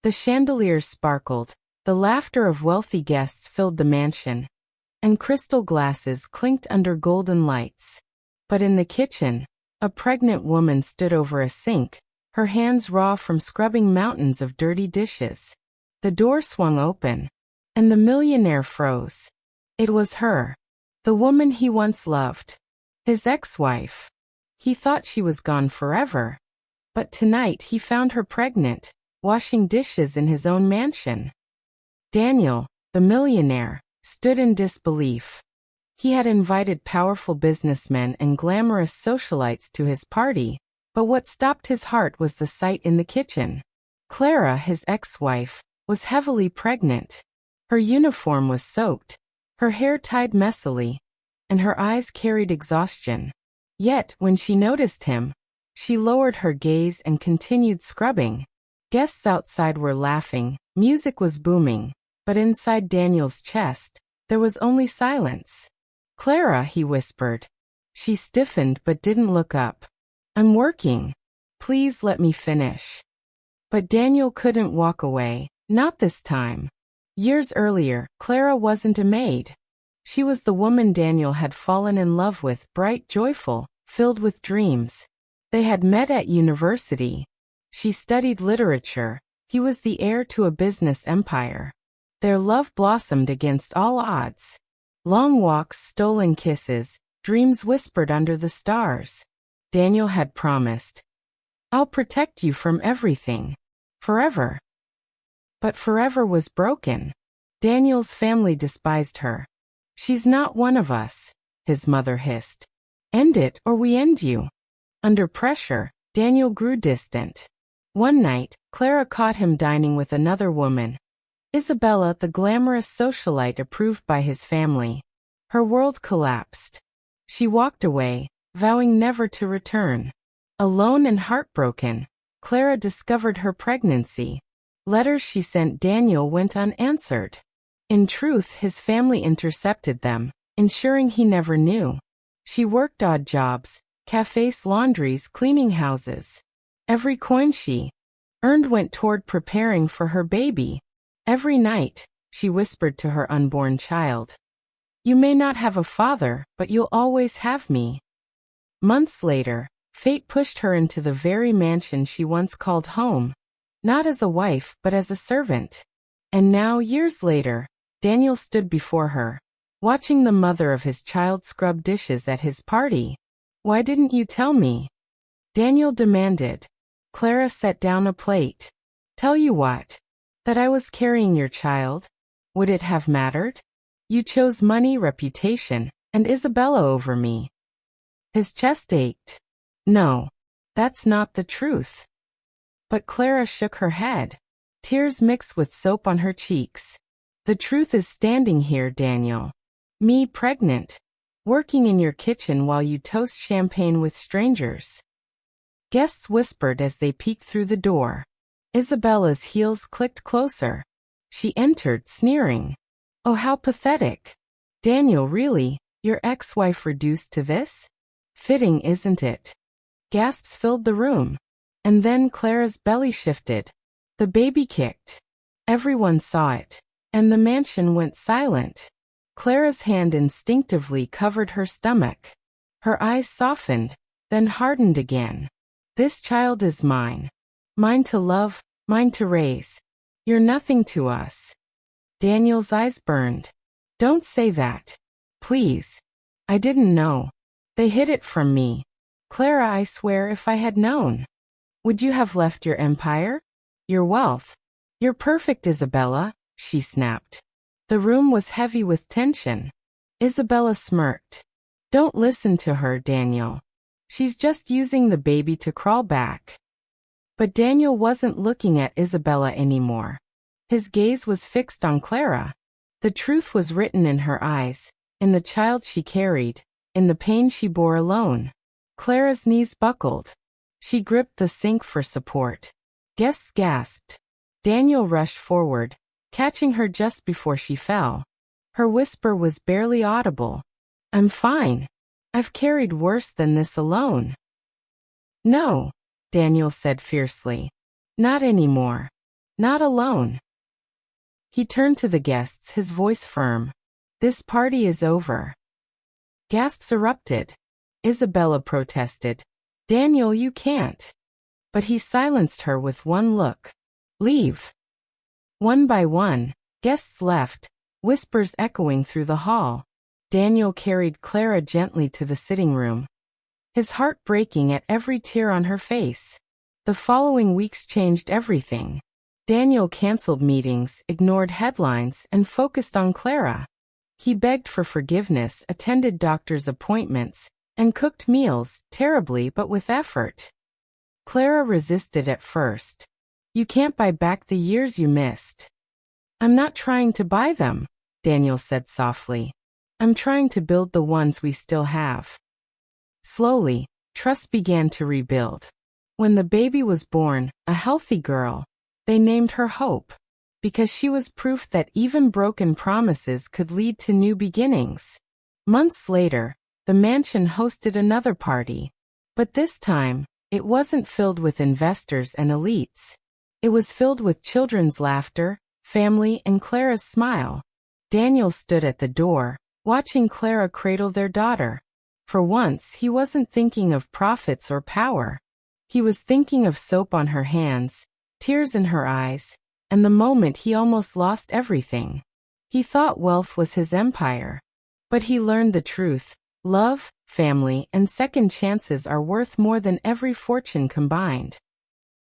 The chandeliers sparkled, the laughter of wealthy guests filled the mansion, and crystal glasses clinked under golden lights. But in the kitchen, a pregnant woman stood over a sink, her hands raw from scrubbing mountains of dirty dishes. The door swung open, and the millionaire froze. It was her, the woman he once loved, his ex-wife. He thought she was gone forever, but tonight he found her pregnant, washing dishes in his own mansion. Daniel, the millionaire, stood in disbelief. He had invited powerful businessmen and glamorous socialites to his party, but what stopped his heart was the sight in the kitchen. Clara, his ex-wife, was heavily pregnant. Her uniform was soaked, her hair tied messily, and her eyes carried exhaustion. Yet, when she noticed him, she lowered her gaze and continued scrubbing. Guests outside were laughing, music was booming, but inside Daniel's chest, there was only silence. "Clara," he whispered. She stiffened but didn't look up. "I'm working. Please let me finish." But Daniel couldn't walk away, not this time. Years earlier, Clara wasn't a maid. She was the woman Daniel had fallen in love with, bright, joyful, filled with dreams. They had met at university. She studied literature. He was the heir to a business empire. Their love blossomed against all odds. Long walks, stolen kisses, dreams whispered under the stars. Daniel had promised, "I'll protect you from everything. Forever." But forever was broken. Daniel's family despised her. "She's not one of us," his mother hissed. "End it or we end you." Under pressure, Daniel grew distant. One night, Clara caught him dining with another woman, Isabella, the glamorous socialite approved by his family. Her world collapsed. She walked away, vowing never to return. Alone and heartbroken, Clara discovered her pregnancy. Letters she sent Daniel went unanswered. In truth, his family intercepted them, ensuring he never knew. She worked odd jobs, cafes, laundries, cleaning houses. Every coin she earned went toward preparing for her baby. Every night, she whispered to her unborn child, "You may not have a father, but you'll always have me." Months later, fate pushed her into the very mansion she once called home, not as a wife but as a servant. And now, years later, Daniel stood before her, watching the mother of his child scrub dishes at his party. "Why didn't you tell me?" Daniel demanded. Clara set down a plate. "Tell you what? That I was carrying your child? Would it have mattered? You chose money, reputation, and Isabella over me." His chest ached. "No, that's not the truth." But Clara shook her head. Tears mixed with soap on her cheeks. "The truth is standing here, Daniel. Me pregnant. Working in your kitchen while you toast champagne with strangers." Guests whispered as they peeked through the door. Isabella's heels clicked closer. She entered, sneering. "Oh, how pathetic. Daniel, really, your ex-wife reduced to this? Fitting, isn't it?" Gasps filled the room. And then Clara's belly shifted. The baby kicked. Everyone saw it, and the mansion went silent. Clara's hand instinctively covered her stomach. Her eyes softened, then hardened again. "This child is mine. Mine to love, mine to raise. You're nothing to us." Daniel's eyes burned. "Don't say that. Please. I didn't know. They hid it from me. Clara, I swear if I had known. Would you have left your empire? Your wealth? You're perfect, Isabella," she snapped. The room was heavy with tension. Isabella smirked. "Don't listen to her, Daniel. She's just using the baby to crawl back." But Daniel wasn't looking at Isabella anymore. His gaze was fixed on Clara. The truth was written in her eyes, in the child she carried, in the pain she bore alone. Clara's knees buckled. She gripped the sink for support. Guests gasped. Daniel rushed forward, catching her just before she fell. Her whisper was barely audible. "I'm fine. I've carried worse than this alone." "No," Daniel said fiercely. "Not anymore. Not alone. He turned to the guests, his voice firm. This party is over. Gasps erupted. Isabella protested. Daniel, you can't. But he silenced her with one look. Leave. One by one, guests left, whispers echoing through the hall. Daniel carried Clara gently to the sitting room, his heart breaking at every tear on her face. The following weeks changed everything. Daniel canceled meetings, ignored headlines, and focused on Clara. He begged for forgiveness, attended doctor's appointments, and cooked meals, terribly but with effort. Clara resisted at first. You can't buy back the years you missed. I'm not trying to buy them, Daniel said softly. I'm trying to build the ones we still have. Slowly, trust began to rebuild. When the baby was born, a healthy girl, they named her Hope, because she was proof that even broken promises could lead to new beginnings. Months later, the mansion hosted another party. But this time, it wasn't filled with investors and elites. It was filled with children's laughter, family, and Clara's smile. Daniel stood at the door, watching Clara cradle their daughter. For once, he wasn't thinking of profits or power. He was thinking of soap on her hands, tears in her eyes, and the moment he almost lost everything. He thought wealth was his empire. But he learned the truth. Love, family, and second chances are worth more than every fortune combined.